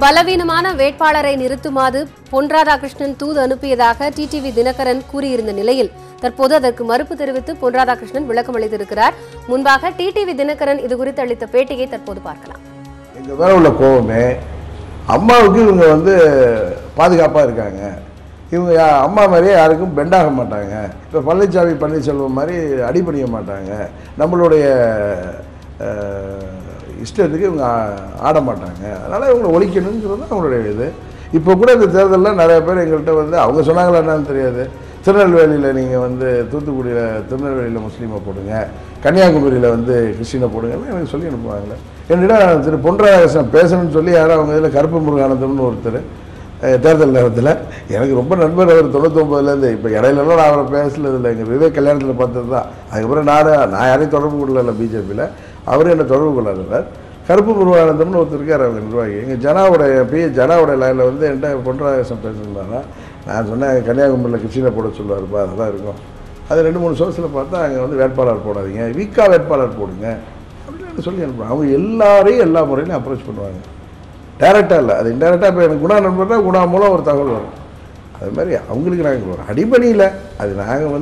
பலவீனமான வேட்பாளரை நிறுத்துமாறு பொன் ராதாகிருஷ்ணன் தூது அனுப்பியதாக டிடிவி தினகரன் கூறியிருந்த நிலையில் தற்போது அதற்கு மறுப்பு தெரிவித்து பொன் ராதாகிருஷ்ணன் விளக்கம் அளித்திருக்கிறார். முன்பாக டிடிவி தினகரன் இதுகுறித்து அளித்த பேட்டியை தற்போது பார்க்கலாம். எங்க மேல உள்ள கோபமே அம்மாவுக்கு இவங்க பாதுகாப்பா இருக்காங்க. இவங்க அம்மா மாதிரியே யாருக்கும் பெண்டாக மாட்டாங்க. இப்போ பழனிசாமி பன்னீர்செல்வம் மாதிரி அடிபணிய மாட்டாங்க. நம்மளுடைய இஷ்டத்துக்கு இவங்க ஆட மாட்டாங்க. அதனால் இவங்களை ஒழிக்கணுங்கிறது தான் அவங்களுடைய இது. இப்போ கூட இந்த தேர்தலில் நிறைய பேர் எங்கள்கிட்ட அவங்க சொன்னாங்களா என்னன்னு தெரியாது. திருநெல்வேலியில் நீங்கள் தூத்துக்குடியில் திருநெல்வேலியில் முஸ்லீமை போடுங்க, கன்னியாகுமரியில் கிறிஸ்டினை போடுங்கன்னு எனக்கு சொல்லி அனுப்புவாங்களே. என்னிடம் திரு பொன் ராதாகிருஷ்ணன் பேசணும்னு சொல்லி யாரும் அவங்க இதில் கருப்பு முருகானந்தம்னு ஒருத்தர் தேர்தல் நேரத்தில் எனக்கு ரொம்ப நண்பர். அவர் 99லேருந்து இப்போ இடையிலலாம் நான் அவரை பேசலதில்லை. எங்கள் விவேக் கல்யாணத்தில் பார்த்தது தான். அதுக்கப்புறம் நான் யாரையும் தொடர்பு கொள்ளல பிஜேபியில். அவரும் என்னை தொடர்பு கொள்ளாதவர். கருப்பு முருகானந்தம்னு ஒருத்தர் இருக்கார் அவங்க நிர்வாகி. எங்கள் ஜனாவுடைய லைனில் என்கிட்ட பொன் ராதாகிருஷ்ணன் பேசணும்னா நான் சொன்னேன் கன்னியாகுமரியில் கிருஷ்ணனை போட சொல்லுவார்ப்பா, அதெல்லாம் இருக்கும். அது 2-3 சோர்ஸில் பார்த்தா அங்கே வேட்பாளர் போடாதீங்க, வீக்கா வேட்பாளர் போடுங்க அப்படின்னு சொல்லி அனுப்புவாங்க. அவங்க எல்லாரையும் எல்லா முறையிலையும் அப்ரோச் பண்ணுவாங்க. டைரெக்டாக இல்லை, அது இன்டைரக்டாக. இப்போ எனக்கு குணா நண்பர்னா குணா மூலம் ஒரு தகவல் வரும். அது மாதிரி அவங்களுக்கு நாங்கள் ஒரு அடிபணியில் அது நாங்கள்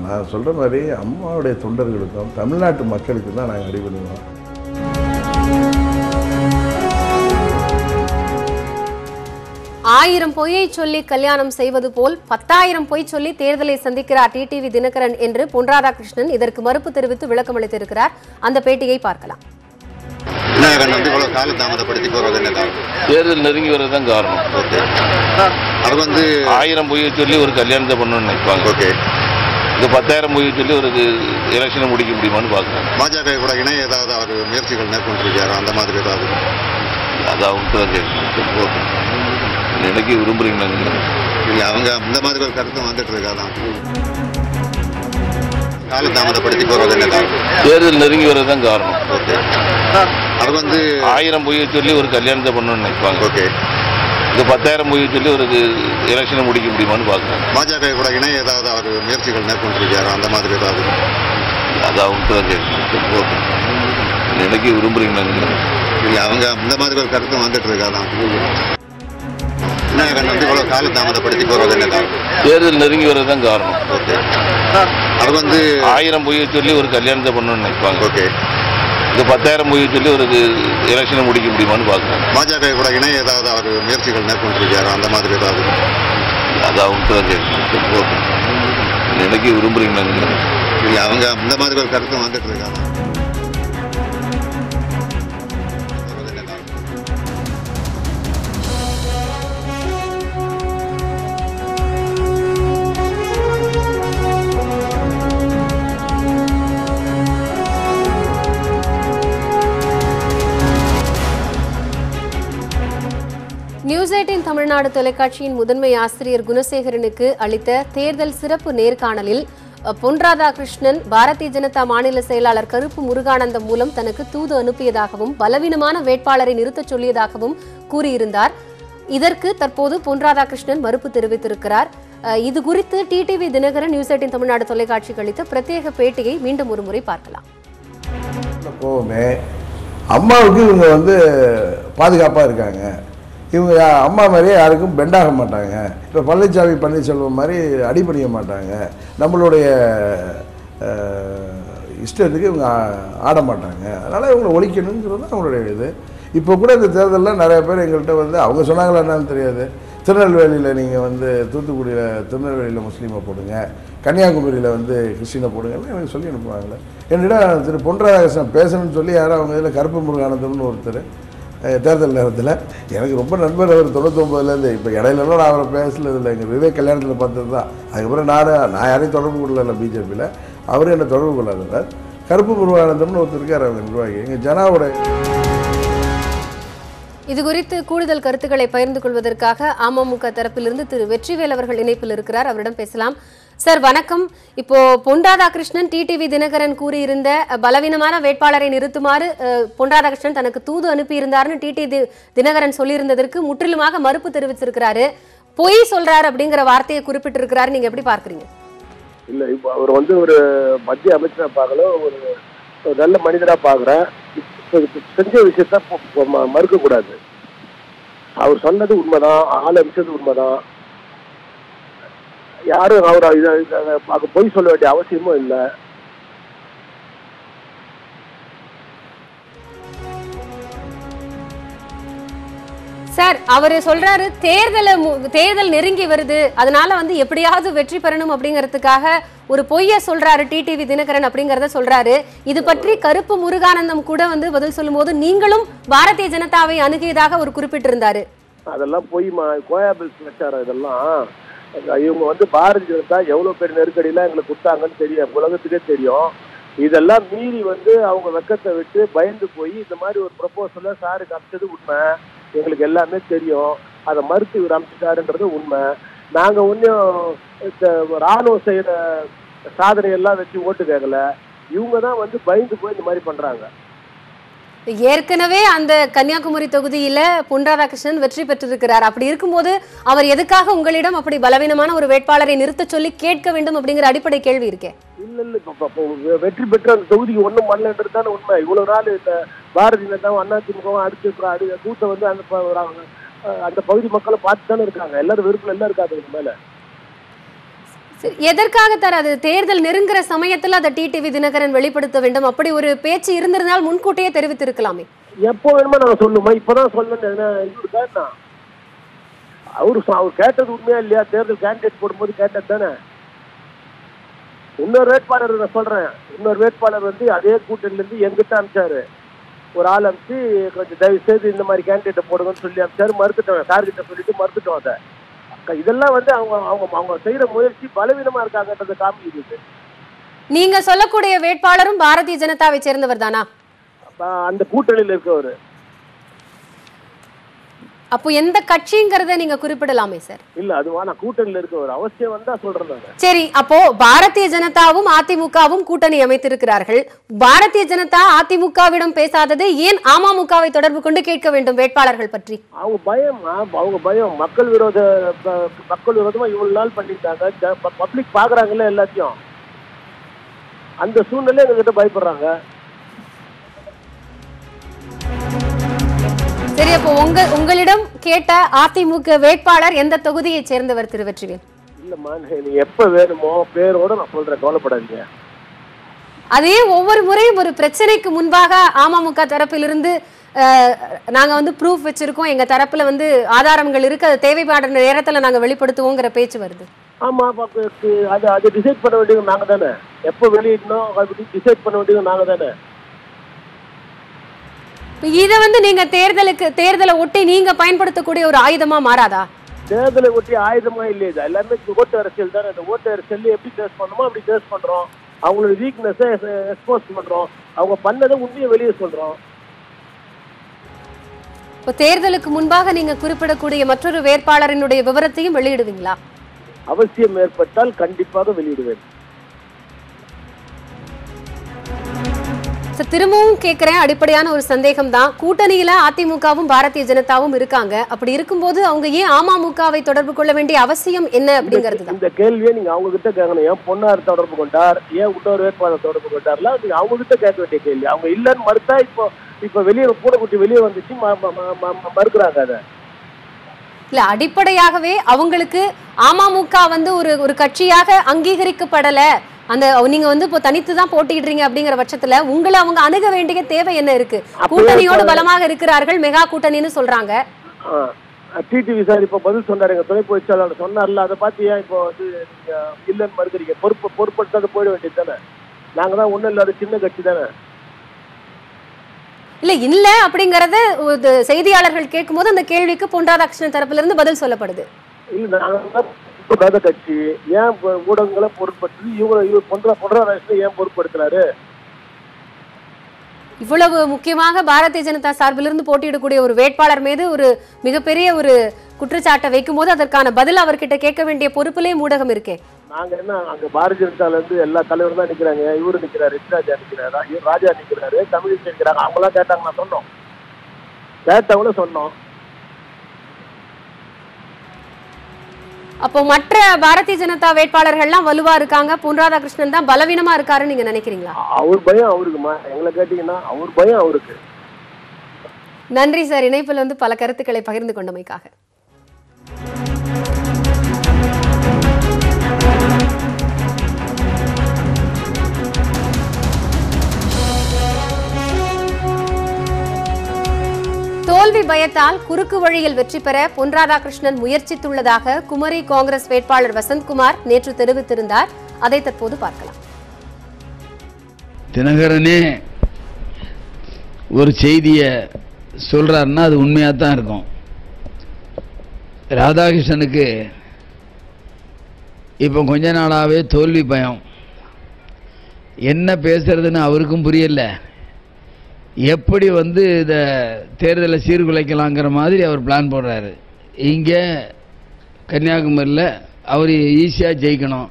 நான் சொல்கிற மாதிரி அம்மாவுடைய தொண்டர்களுக்கும் தமிழ்நாட்டு மக்களுக்கும் தான் நாங்கள் அடிபணிவோம். ஆயிரம் பொய்யை சொல்லி கல்யாணம் செய்வது போல் 10,000 பொய் சொல்லி தேர்தலை சந்திக்கிறார் டிடிவி தினகரன் என்று பொன் ராதாகிருஷ்ணன் இதற்கு மறுப்பு தெரிவித்து விளக்கம் அளித்திருக்கிறார். அந்த பேட்டியை பார்க்கலாம். தேர்தல் நெருங்கி வரதான் காரணம். அது 1000 பொய்யை சொல்லி ஒரு கல்யாணத்தை பண்ணணும்னு நினைப்பாங்க. ஓகே, இந்த 10,000 பொய்யை சொல்லி ஒரு எலெக்ஷனை முடிக்க முடியுமான்னு பார்க்குறேன். பாஜக கூட இணைய ஏதாவது அவர் முயற்சிகள் மேற்கொண்டிருக்காரு, அந்த மாதிரி ஏதாவது? அது அவங்க தான் கேட்கணும். நினைக்க விரும்புறீங்களா? இல்லை, அவங்க இந்த மாதிரி ஒரு கருத்து வந்துட்டு இருக்காதான். காலதாமதப்படுத்தி போறது என்ன காரணம்? தேர்தல் நெருங்கி வரதான் காரணம். ஓகே, அது 1000 பொய்யை சொல்லி ஒரு கல்யாணத்தை பண்ணணும்னு நினைப்பாங்க. ஓகே, இந்த 10,000 பொய்யை சொல்லி ஒரு எலெக்ஷனை முடிக்க முடியுமான்னு பார்க்குறேன். பாஜக கூட இணைய ஏதாவது அவர் முயற்சிகள் மேற்கொண்டிருக்காரு, அந்த மாதிரி ஏதாவது? அது அவங்க தான் கேட்கணும். ஓகே, நினைக்க விரும்புறீங்களா? இல்லை, அவங்க இந்த மாதிரி ஒரு கருத்து வந்துட்டு இருக்காதான். காலதாமதப்படுத்தி போறது என்ன காரணம்? தேர்தல் நெருங்கி வரதான் காரணம். ஓகே, அது 1000 பொய்யை சொல்லி ஒரு கல்யாணத்தை பண்ணணும்னு நினைப்பாங்க. ஓகே, இந்த 10,000 பொய்யை சொல்லி ஒரு எலெக்ஷனை முடிக்க முடியுமான்னு பார்க்குறேன். பாஜக கூட இணைய ஏதாவது அவர் முயற்சிகள் மேற்கொண்டிருக்காரு, அந்த மாதிரி ஏதாவது? அது அவங்க தான் கேட்கணும். ஓகே, நினைக்க விரும்புறீங்களா? இல்லை, அவங்க இந்த மாதிரி ஒரு கருத்து வந்துட்டு இருக்காங்க. நியூஸ் 18 தமிழ்நாடு தொலைக்காட்சியின் முதன்மை ஆசிரியர் குணசேகரனுக்கு அளித்த தேர்தல் சிறப்பு நேர்காணலில் பொன் ராதாகிருஷ்ணன் பாரதிய ஜனதா மாநில செயலாளர் கருப்பு முருகானந்தம் மூலம் தனக்கு தூது அனுப்பியதாகவும் பலவீனமான வேட்பாளரை நிறுத்தச் சொல்லியதாகவும் கூறியிருந்தார். இதற்கு தற்போது பொன் ராதாகிருஷ்ணன் மறுப்பு தெரிவித்திருக்கிறார். இது குறித்து டிடிவி தினகரன் நியூஸ் 18 தமிழ்நாடு தொலைக்காட்சிக்கு அளித்த பிரத்யேக பேட்டியை மீண்டும் ஒரு முறை பார்க்கலாம். அம்மாவுக்கு இவங்க பாதுகாப்பா இருக்காங்க. இவங்க அம்மா மாதிரியே யாருக்கும் பெண்டாக மாட்டாங்க. இப்போ பழனிசாமி பன்னீர்செல்வம் மாதிரி அடிபணிய மாட்டாங்க. நம்மளுடைய இஷ்டத்துக்கு இவங்க ஆட மாட்டாங்க. அதனால் இவங்களை ஒழிக்கணுங்கிறது தான் அவங்களுடைய இது. இப்போ கூட இந்த தேர்தலில் நிறைய பேர் எங்கள்கிட்ட அவங்க சொன்னாங்களா என்னன்னு தெரியாது. திருநெல்வேலியில் நீங்கள் தூத்துக்குடியில் திருநெல்வேலியில் முஸ்லீமை போடுங்க, கன்னியாகுமரியில் கிறிஸ்டினை போடுங்கன்னு எனக்கு சொல்லி அனுப்புவாங்களே. என்னிடம் திரு பொன் ராதாகிருஷ்ணன் பேசணும்னு சொல்லி யாரும் அவங்க இதில் கருப்பு முருகானந்தம்னு ஒருத்தர் தேர்தல் நேரத்தில் எனக்கு ரொம்ப நண்பர். அவர் 99லேருந்து. இப்போ இடையிலலாம் நான் அவரை பேசலதில்லை. எங்கள் விவேக் கல்யாணத்தில் பார்த்தது தான். அதுக்கப்புறம் நான் யாரையும் தொடர்பு கொள்ளல பிஜேபியில். அவரும் என்னை தொடர்பு கொள்ளாதவர். கருப்பு முருகானந்தம்னு ஒருத்தர் இருக்கார் அவங்க நிர்வாகி. எங்கள் ஜனாவுடைய இதுகுறித்து கூடுதல் கருத்துக்களை பகிர்ந்து கொள்வதற்காக அமமுக தரப்பிலிருந்து திரு வெற்றிவேல் அவர்கள் இணைப்பில் இருக்கிறார். அவரிடம் பேசலாம். சார் வணக்கம். இப்போ பொன் ராதாகிருஷ்ணன் டிடிவி தினகரன் கூறியிருந்த பலவீனமான வேட்பாளரை நிறுத்துமாறு பொன் ராதாகிருஷ்ணன் தனக்கு தூது அனுப்பியிருந்தாருன்னு டிடிவி தினகரன் சொல்லியிருந்ததற்கு முற்றிலுமாக மறுப்பு தெரிவிச்சிருக்கிறாரு. பொய் சொல்றாரு அப்படிங்கிற வார்த்தையை குறிப்பிட்டிருக்கிறாரு. நீங்க எப்படி பார்க்குறீங்க? இல்லை, இப்போ அவர் ஒரு மத்திய அமைச்சராக பார்க்கல, ஒரு நல்ல மனிதராக பார்க்குறேன். செஞ்ச விஷயத்த மறுக்கக்கூடாது. அவர் சொன்னது உண்மைதான், ஆள் அமிச்சது உண்மைதான். யாரும் அவர் பொய் சொல்ல வேண்டிய அவசியமும் இல்லை. சார் அவரு சொல்றாரு தேர்தல் நெருங்கி வருது, அதனால வந்து எப்படியாவது வெற்றி பெறணும் அப்படிங்கறதுக்காக ஒரு பொய்ய சொல்றாரு டிடிவி தினகரன் அப்படிங்கறத சொல்றாரு. இது பற்றி கருப்பு முருகானந்தம் கூட வந்து பதில் சொல்லும் போது நீங்களும் பாரதிய ஜனதாவை அணுகியதாக ஒரு குறிப்பிட்டிருந்தாரு. அதெல்லாம் பொய்மா, கோயாபில்ஸ் பிரச்சாரம் இதெல்லாம். இவங்க வந்து பாரதிய ஜனதா எவ்வளவு பேர் நெருக்கடியெல்லாம் எங்களுக்கு கொடுத்தாங்கன்னு தெரியும், உலகத்துக்கே தெரியும். இதெல்லாம் மீறி வந்து அவங்க வெக்கத்தை விட்டு பயந்து போய் இந்த மாதிரி ஒரு ப்ரொபோசலை சாருக்கு அமைச்சது உண்மை, எங்களுக்கு எல்லாமே தெரியும். அதை மறுத்து இவர் அமைச்சிட்டாருன்றது உண்மை. நாங்கள் ஒன்றும் ராணுவம் செய்கிற சாதனையெல்லாம் வச்சு ஓட்டு கேட்கல, இவங்க தான் வந்து பயந்து போய் இந்த மாதிரி பண்ணுறாங்க. ஏற்கனவே அந்த கன்னியாகுமரி தொகுதியில பொன் ராதாகிருஷ்ணன் வெற்றி பெற்றிருக்கிறார். அப்படி இருக்கும்போது அவர் எதுக்காக உங்களிடம் அப்படி பலவீனமான ஒரு வேட்பாளரை நிறுத்த சொல்லி கேட்க வேண்டும் அப்படிங்கிற அடிப்படை கேள்வி இருக்கேன். இல்ல வெற்றி பெற்ற அந்த தொகுதிக்கு ஒன்றும் பண்ணலன்றது தானே உண்மை. இவ்வளவு நாள் இந்த பாரதிய ஜனதாவும் அதிமுகவும் அடுத்து கூட்ட வந்து அந்த பகுதி மக்களை பார்த்து தானே இருக்காங்க. எல்லாரும் வெறுப்புல எல்லாம் இருக்காது இது மேல. எதற்காக தராது? தேர்தல் நெருங்குற சமயத்துல அதை டிடிவி தினகரன் வெளிப்படுத்த வேண்டும், அப்படி ஒரு பேச்சு இருந்திருந்தால் முன்கூட்டியே தெரிவித்திருக்கலாமே. எப்போ வேணுமா நாங்க சொல்லுமா? இப்பதான் சொல்லணும். அவர் கேட்டது உண்மையா இல்லையா? தேர்தல் கேண்டிடேட் போடும்போது கேட்டது தானே. இன்னொரு வேட்பாளர் நான் சொல்றேன், இன்னொரு வேட்பாளர் வந்து அதே கூட்டணில இருந்து எங்கிட்ட அனுப்பிச்சாரு. ஒரு ஆள் அனுப்பிச்சு கொஞ்சம் தயவு செய்து இந்த மாதிரி கேண்டிடேட்டை போடுங்கன்னு சொல்லி அனுப்பிச்சாரு. மறுத்துட்டோம், சார்கிட்ட சொல்லிட்டு மறுத்துட்டோம். அதை இதெல்லாம் வந்து அவங்க செய்யற முயற்சி பலவீனமா இருக்காங்கன்றத காமிக்குது. நீங்க சொல்லக்கூடிய வேட்பாளரும் பாரதிய ஜனதாவை சேர்ந்தவர் தானா? அந்த கூட்டணியில் இருக்கவர். அப்போ எந்த கட்சிங்கிறத நீங்க குறிப்பிடலாமே சார்? இல்ல அதுவா நான் கூட்டணியில் இருக்கவர், அவசியம் வந்தா சொல்றேன். சரி, அப்போ பாரதிய ஜனதாவும் அதிமுகவும் கூட்டணி அமைத்திருக்கிறார்கள். பாரதிய ஜனதா அதிமுகவிடம் பேசாதது ஏன் அமமுகவை தொடர்பு கொண்டு கேட்க வேண்டும் வேட்பாளர்கள் பற்றி? அவங்க பயம் மக்கள் விரோதமா இவ்வளவு நாள் பண்ணிட்டாங்க. பப்ளிக் பாக்குறாங்கல்ல எல்லாத்தையும். அந்த சூழ்நிலை எங்ககிட்ட பயப்படுறாங்க. சரி, அப்போ உங்களிடம் கேட்ட அதிமுக வேட்பாளர் எந்த தொகுதியை சேர்ந்தவர் திரு வெற்றிவேல்? இல்லம்மா, நீ எப்ப வேணுமோ பேரோட நான் சொல்றேன், கவலைப்படாதீங்க. அதே ஒவ்வொரு முறையும் ஒரு பிரச்சனைக்கு முன்பாக அமமுக தரப்பிலிருந்து நாங்க வந்து ப்ரூஃப் வச்சிருக்கோம், எங்க தரப்புல வந்து ஆதாரங்கள் இருக்கு, அது தேவைப்படுற நேரத்துல நாங்க வெளிப்படுத்துவோங்கிற பேச்சு வருது. ஆமா, அது டிசைட் பண்ண வேண்டியது நாங்க தானே. எப்ப வெளியிடணும் அது டிசைட் பண்ண வேண்டியது நாங்க தானே. இதை வந்து நீங்க தேர்தலை ஒட்டி நீங்க பயன்படுத்தக்கூடிய ஒரு ஆயுதமா மாறாதா? தேர்தலை ஒட்டி ஆயுதமா இல்லையா? எல்லாமே ஓட்டு அரசியல் தானே. அந்த ஓட்டு அரசியல் எப்படி பேஸ் பண்ணணுமோ அப்படி பேஸ் பண்றோம். அவங்களோட வீக்னஸை எக்ஸ்போஸ் பண்றோம், அவங்க பண்ணதை உண்மையை வெளியே சொல்றோம். இப்போ தேர்தலுக்கு முன்பாக நீங்க குறிப்பிடக்கூடிய மற்றொரு வேட்பாளரினுடைய விவரத்தையும் வெளியிடுவீங்களா? அவசியம் ஏற்பட்டால் கண்டிப்பாக வெளியிடுவேன். திரும்பவும் கேட்கிறேன், அடிப்படையான ஒரு சந்தேகம் தான். கூட்டணியில அதிமுகவும் பாரதிய ஜனதாவும் இருக்காங்க. அப்படி இருக்கும்போது அவங்க ஏன் அமமுகவை தொடர்பு கொள்ள வேண்டிய அவசியம் என்ன அப்படிங்கிறது தான். இந்த கேள்வியை நீங்க அவங்க கிட்ட கேட்கணும். ஏன் பொன்னார் தொடர்பு கொண்டார், ஏன் இன்னொரு வேட்பாளர் தொடர்பு கொண்டார்லாம் நீங்க அவங்க கிட்ட கேட்க வேண்டிய கேள்வி. அவங்க இல்லைன்னு மறுத்தா இப்ப வெளியே பூனைக்குட்டி வெளியே வந்துச்சு மறுக்கிறாங்க. அதை இல்ல, அடிப்படையாகவே அவங்களுக்கு அமமுக வந்து ஒரு கட்சியாக அங்கீகரிக்கப்படல. அந்த நீங்க வந்து இப்போ தனித்து தான் போட்டிடுறீங்க அப்படிங்கிற பட்சத்துல உங்களை அவங்க அணுக வேண்டிய தேவை என்ன இருக்கு? கூட்டணியோடு பலமாக இருக்கிறார்கள், மெகா கூட்டணின்னு சொல்றாங்க. டிடிவி சார் இப்ப பதில் சொன்னாரு, எங்க துணை பொதுச்செயலாளர் சொன்னார்ல, அதை பார்த்து ஏன் இப்போ வந்து இல்லைன்னு மறுக்கிறீங்க? பொறுப்படுத்தாத போயிட வேண்டியது தானே. நாங்க தான் ஒண்ணும் இல்லாத சின்ன கட்சி தானே. இல்ல அப்படிங்கறது செய்தியாளர்கள் கேட்கும் போது அந்த கேள்விக்கு பொன் ராதாகிருஷ்ணன் தரப்புல இருந்து பதில் சொல்லப்படுது. இல்ல, நாங்க கட்சி ஏன் ஊடகங்களை பொருட்படுத்தி இவங்க பொன் ராதாகிருஷ்ணன் ஏன் பொருட்படுத்துறாரு? இவ்வளவு முக்கியமாக பாரதிய ஜனதா சார்பிலிருந்து போட்டியிடக்கூடிய ஒரு வேட்பாளர் மீது ஒரு மிகப்பெரிய ஒரு குற்றச்சாட்டை வைக்கும் போது அதற்கான பதில் அவர்கிட்ட கேட்க வேண்டிய பொறுப்பிலே ஊடகம் இருக்கே. நாங்க என்ன, அங்க பாரதிய ஜனதால இருந்து எல்லா தலைவரும் தான் நிக்கிறாங்க. இவரு நிக்கிறாரு, ராஜா நிக்கிறாரு, ராஜா நிக்கிறாரு, தமிழிசை நிக்கிறாங்க. அவங்களாம் கேட்டாங்க, நான் சொன்னோம், கேட்டவங்களும் சொன்னோம். அப்போ மற்ற பாரதிய ஜனதா வேட்பாளர்கள்லாம் வலுவா இருக்காங்க, பொன் ராதாகிருஷ்ணன் தான் பலவீனமா இருக்காருன்னு நீங்க நினைக்கிறீங்களா? அவர் பயம் அவருக்குமா? எங்களை கேட்டீங்கன்னா அவர் பயம் அவருக்கு. நன்றி சார், இணைப்பில் வந்து பல கருத்துக்களை பகிர்ந்து கொண்டமைக்காக. தோல்வி பயத்தால் குறுக்கு வழியில் வெற்றி பெற பொன் ராதாகிருஷ்ணன் முயற்சித்துள்ளதாக குமரி காங்கிரஸ் வேட்பாளர் வசந்த்குமார் நேற்று தெரிவித்திருந்தார். அதை தற்போது பார்க்கலாம். தினகரனே ஒரு செய்தியை சொல்றாருன்னா அது உண்மையா தான் இருக்கும். ராதாகிருஷ்ணனுக்கு இப்போ கொஞ்ச நாளாவே தோல்வி பயம். என்ன பேசுறதுன்னு அவருக்கும் புரியல. எப்படி வந்து இதை தேர்தலை சீர்குலைக்கலாங்கிற மாதிரி அவர் பிளான் போடுறாரு. இங்கே கன்னியாகுமரியில் அவர் ஈஸியாக ஜெயிக்கணும்,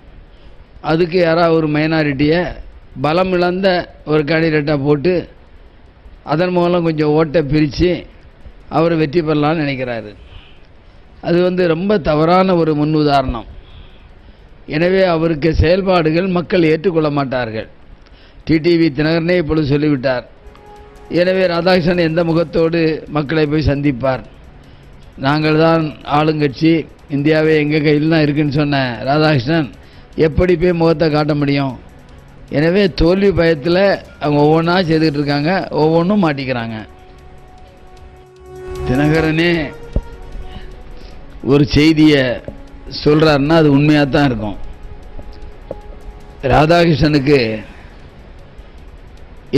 அதுக்கு யாராவது ஒரு மைனாரிட்டியை பலம் இழந்த ஒரு கேண்டிடேட்டாக போட்டு அதன் மூலம் கொஞ்சம் ஓட்டை பிரித்து அவர் வெற்றி பெறலான்னு நினைக்கிறாரு. அது வந்து ரொம்ப தவறான ஒரு முன் உதாரணம். எனவே அவருக்கு செயல்பாடுகள் மக்கள் ஏற்றுக்கொள்ள மாட்டார்கள். டிடிவி தினகரனே இப்பொழுது சொல்லிவிட்டார். எனவே ராதாகிருஷ்ணன் எந்த முகத்தோடு மக்களை போய் சந்திப்பார்? நாங்கள் தான் ஆளுங்கட்சி, இந்தியாவே எங்கள் கையில் தான் இருக்குன்னு சொன்ன ராதாகிருஷ்ணன் எப்படி போய் முகத்தை காட்ட முடியும்? எனவே தோல்வி பயத்தில் அவங்க ஒவ்வொன்றா செய்துக்கிட்டு இருக்காங்க, ஒவ்வொன்றும் மாட்டிக்கிறாங்க. தினகரனே ஒரு செய்தியை சொல்கிறாருன்னா அது உண்மையாக தான் இருக்கும். ராதாகிருஷ்ணனுக்கு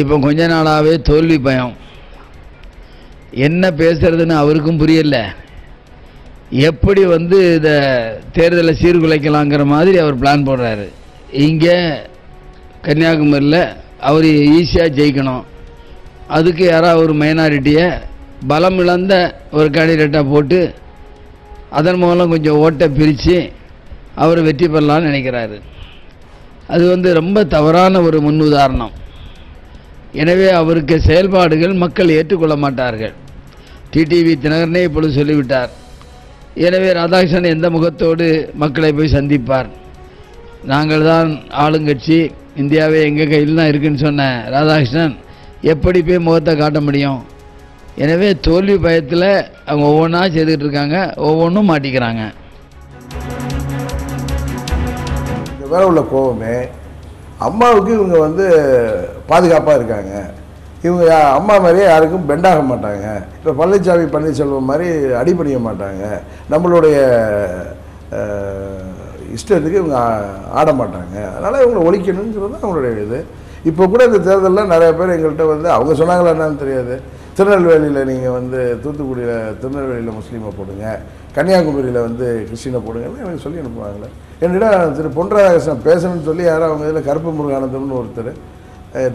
இப்போ கொஞ்ச நாளாவே தோல்வி பயம். என்ன பேசுறதுன்னு அவருக்கும் புரியல. எப்படி வந்து இதை தேர்தலை சீர்குலைக்கலாங்கிற மாதிரி அவர் பிளான் போடுறாரு. இங்கே கன்னியாகுமரியில் அவர் ஈஸியாக ஜெயிக்கணும், அதுக்கு யாராவது ஒரு மைனாரிட்டியை பலம் இழந்த ஒரு கேண்டிடேட்டாக போட்டு அதன் மூலம் கொஞ்சம் ஓட்டை பிரித்து அவர் வெற்றி பெறலான்னு நினைக்கிறாரு. அது வந்து ரொம்ப தவறான ஒரு முன் உதாரணம். எனவே அவருக்கு செயல்பாடுகள் மக்கள் ஏற்றுக்கொள்ள மாட்டார்கள். டிடிவி தினகரனே இப்பொழுது சொல்லிவிட்டார். எனவே ராதாகிருஷ்ணன் எந்த முகத்தோடு மக்களை போய் சந்திப்பார்? நாங்கள் தான் ஆளுங்கட்சி, இந்தியாவே எங்கள் கையில் தான் இருக்குன்னு சொன்ன ராதாகிருஷ்ணன் எப்படி போய் முகத்தை காட்ட முடியும்? எனவே தோல்வி பயத்தில் அவங்க ஒவ்வொன்றா செய்துக்கிட்டு இருக்காங்க, ஒவ்வொன்றும் மாட்டிக்கிறாங்க. இந்த வேற உள்ள கோபமே அம்மாவுக்கு இவங்க வந்து பாதுகாப்பாக இருக்காங்க. இவங்க அம்மா மாதிரியே யாருக்கும் பெண்டாக மாட்டாங்க. இப்போ பன்னீர்செல்வம் மாதிரி அடிபணிய மாட்டாங்க. நம்மளுடைய இஷ்டத்துக்கு இவங்க ஆட மாட்டாங்க. அதனால் இவங்களை ஒழிக்கணுங்கிறது அவங்களுடைய இது. இப்போ கூட இந்த தேர்தலில் நிறைய பேர் எங்கள்கிட்ட வந்து அவங்க சொன்னாங்களா என்னன்னு தெரியாது. திருநெல்வேலியில் நீங்கள் வந்து தூத்துக்குடியில் திருநெல்வேலியில் முஸ்லீமை போடுங்க, கன்னியாகுமரியில் வந்து கிறிஸ்டினை போடுங்கன்னு எனக்கு சொல்லி அனுப்புவாங்களே. என்னிடம் திரு பொன் ராதாகிருஷ்ணன் பேசணும்னு சொல்லி யாரும் அவங்க இதில் கருப்பு முருகானந்தம்னு ஒருத்தர்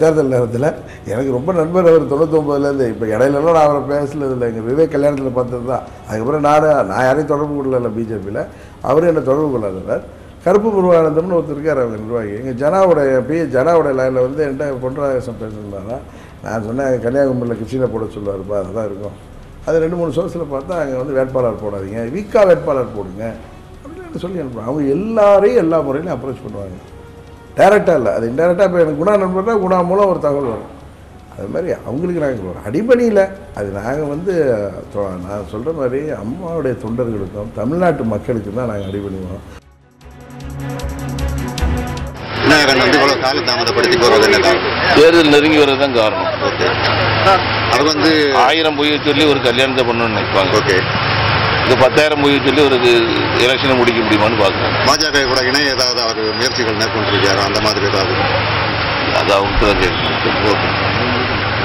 தேர்தல் நேரத்தில் எனக்கு ரொம்ப நண்பர். அவர் 99லேருந்து இப்போ இடையிலலாம் நான் அவரை பேசலதில்லை. எங்கள் விவேக் கல்யாணத்தில் பார்த்தது தான். அதுக்கப்புறம் நான் யாரையும் தொடர்பு கொள்ளல பிஜேபியில். அவரும் என்னை தொடர்பு கொள்ளாதவர். கருப்பு முருகானந்தம்னு ஒருத்தர் இருக்கார் அவங்க நிர்வாகி. எங்கள் ஜனாவுடைய லைனில் வந்து என்கிட்ட பொன் ராதாகிருஷ்ணன் பேசுனாரா. நான் சொன்னேன் கன்னியாகுமரியில் கிருஷ்ணனை போட சொல்லுவார்ப்பா, அதெல்லாம் இருக்கும். அது 2-3 சோர்ஸில் பார்த்தா அங்கே வந்து வேட்பாளர் போடாதீங்க, வீக்கா வேட்பாளர் போடுங்க அப்படின்னு சொல்லி அனுப்புவாங்க. அவங்க எல்லாரையும் எல்லா முறையிலையும் அப்ரோச் பண்ணுவாங்க. டைரெக்டாக இல்லை, அது இன்டெரக்டாக. இப்போ எனக்கு குணா நண்பர்னா குணா மூலம் ஒரு தகவல் வரும். அது மாதிரி அவங்களுக்கு நாங்கள் அடிபணியில் அது நாங்கள் வந்து நான் சொல்கிற மாதிரி அம்மாவுடைய தொண்டர்களுக்கும் தமிழ்நாட்டு மக்களுக்கும் தான் நாங்கள் அடிபணிவோம். தேர்தல் நெருங்கி வர்றதுதான் காரணம். அது வந்து 1000 பொய்யை சொல்லி ஒரு கல்யாணத்தை பண்ணணும்னு நினைப்பாங்க. ஓகே, இந்த 10,000 பொய்யை சொல்லி ஒரு எலெக்ஷனை முடிக்க முடியுமான்னு பார்க்குறாங்க. பாஜக கூட இணைய ஏதாவது அவர் முயற்சிகள் மேற்கொண்டிருக்காரு, அந்த மாதிரி ஏதாவது? அது அவங்க தான் கேட்கணும்.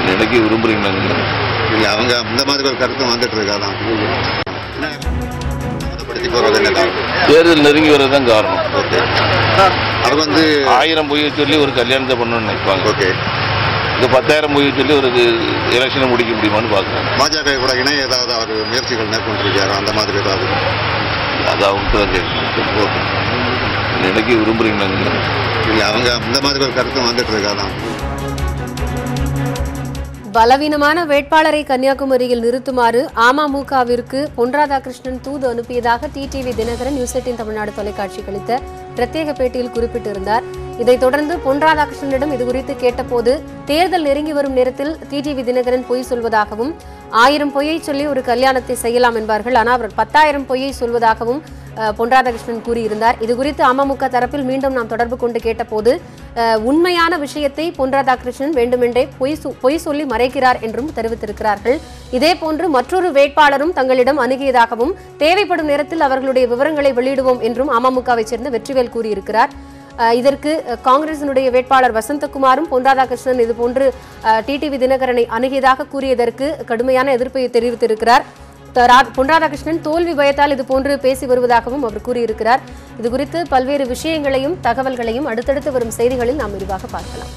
நினைக்க விரும்புறீங்களா? இல்லை, அவங்க இந்த மாதிரி ஒரு கருத்து வந்துட்டு இருக்காதான். தேர்தல் நெருங்கி வர்றதுதான் காரணம். ஓகே, அது வந்து 1000 பொய்யை சொல்லி ஒரு கல்யாணத்தை பண்ணணும்னு நினைப்பாங்க. ஓகே, இந்த 10,000 பொய்யை சொல்லி ஒரு எலெக்ஷனை முடிக்க முடியுமான்னு பார்க்குறாங்க. பாஜக கூட இணைய ஏதாவது அவர் முயற்சிகள் மேற்கொண்டிருக்காரு, அந்த மாதிரி ஏதாவது? அது அவங்க தான் கேட்கணும். நினைக்க விரும்புறீங்களா? இல்லை, அவங்க இந்த மாதிரி ஒரு கருத்து வந்துட்டு இருக்காதான். பலவீனமான வேட்பாளரை கன்னியாகுமரியில் நிறுத்துமாறு அமமுகவிற்கு பொன் ராதாகிருஷ்ணன் தூது அனுப்பியதாக டிடிவி தினகரன் நியூஸ் 18 தமிழ்நாடு தொலைக்காட்சிக்கு அளித்த பிரத்யேக பேட்டியில் குறிப்பிட்டிருந்தார். இதைத் தொடர்ந்து பொன் ராதாகிருஷ்ணனிடம் இதுகுறித்து கேட்டபோது தேர்தல் நெருங்கி வரும் நேரத்தில் டிடிவி தினகரன் பொய் சொல்வதாகவும் 1000 பொய்யை சொல்லி ஒரு கல்யாணத்தை செய்யலாம் என்பார்கள், ஆனால் அவர் 10,000 பொய்யை சொல்வதாகவும் பொன் ராதாகிருஷ்ணன் கூறியிருந்தார். இதுகுறித்து அமமுக தரப்பில் மீண்டும் நாம் தொடர்பு கொண்டு கேட்டபோது உண்மையான விஷயத்தை பொன் ராதாகிருஷ்ணன் வேண்டுமென்றே பொய் சொல்லி மறைக்கிறார் என்றும் தெரிவித்திருக்கிறார்கள். இதேபோன்று மற்றொரு வேட்பாளரும் தங்களிடம் அணுகியதாகவும் தேவைப்படும் நேரத்தில் அவர்களுடைய விவரங்களை வெளியிடுவோம் என்றும் அமமுகவை சேர்ந்த வெற்றிவேல் கூறியிருக்கிறார். இதற்கு காங்கிரசினுடைய வேட்பாளர் வசந்தகுமாரும் பொன் ராதாகிருஷ்ணன் இதுபோன்று டிடிவி தினகரனை அணுகியதாக கூறியதற்கு கடுமையான எதிர்ப்பை தெரிவித்திருக்கிறார். பொன் ராதாகிருஷ்ணன் தோல்வி பயத்தால் இதுபோன்று பேசி வருவதாகவும் அவர் கூறியிருக்கிறார். இதுகுறித்து பல்வேறு விஷயங்களையும் தகவல்களையும் அடுத்தடுத்து வரும் செய்திகளில் நாம் விரிவாக பார்க்கலாம்.